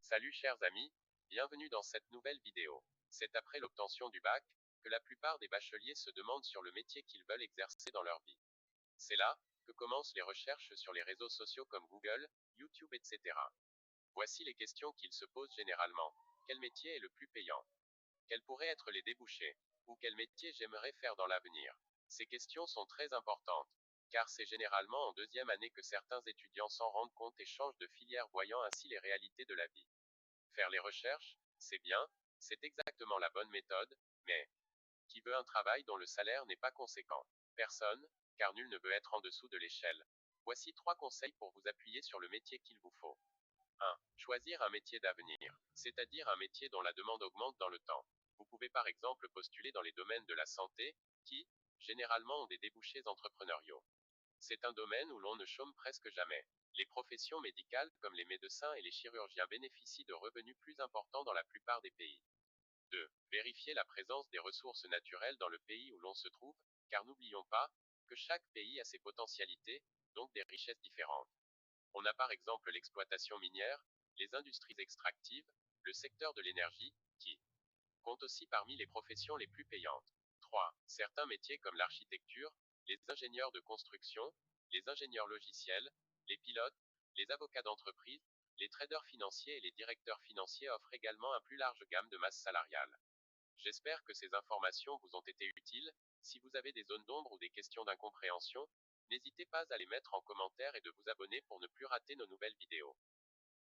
Salut chers amis, bienvenue dans cette nouvelle vidéo. C'est après l'obtention du bac que la plupart des bacheliers se demandent sur le métier qu'ils veulent exercer dans leur vie. C'est là que commencent les recherches sur les réseaux sociaux comme Google, YouTube, etc. Voici les questions qu'ils se posent généralement. Quel métier est le plus payant? Quels pourraient être les débouchés? Ou quel métier j'aimerais faire dans l'avenir? Ces questions sont très importantes, car c'est généralement en deuxième année que certains étudiants s'en rendent compte et changent de filière, voyant ainsi les réalités de la vie. Faire les recherches, c'est bien, c'est exactement la bonne méthode, mais qui veut un travail dont le salaire n'est pas conséquent? Personne, car nul ne veut être en dessous de l'échelle. Voici 3 conseils pour vous appuyer sur le métier qu'il vous faut. 1. Choisir un métier d'avenir, c'est-à-dire un métier dont la demande augmente dans le temps. Vous pouvez par exemple postuler dans les domaines de la santé, qui, généralement, ont des débouchés entrepreneuriaux. C'est un domaine où l'on ne chôme presque jamais. Les professions médicales, comme les médecins et les chirurgiens, bénéficient de revenus plus importants dans la plupart des pays. 2. Vérifier la présence des ressources naturelles dans le pays où l'on se trouve, car n'oublions pas que chaque pays a ses potentialités, donc des richesses différentes. On a par exemple l'exploitation minière, les industries extractives, le secteur de l'énergie, qui compte aussi parmi les professions les plus payantes. 3. Certains métiers comme l'architecture, les ingénieurs de construction, les ingénieurs logiciels, les pilotes, les avocats d'entreprise, les traders financiers et les directeurs financiers offrent également une plus large gamme de masse salariale. J'espère que ces informations vous ont été utiles. Si vous avez des zones d'ombre ou des questions d'incompréhension, n'hésitez pas à les mettre en commentaire et de vous abonner pour ne plus rater nos nouvelles vidéos.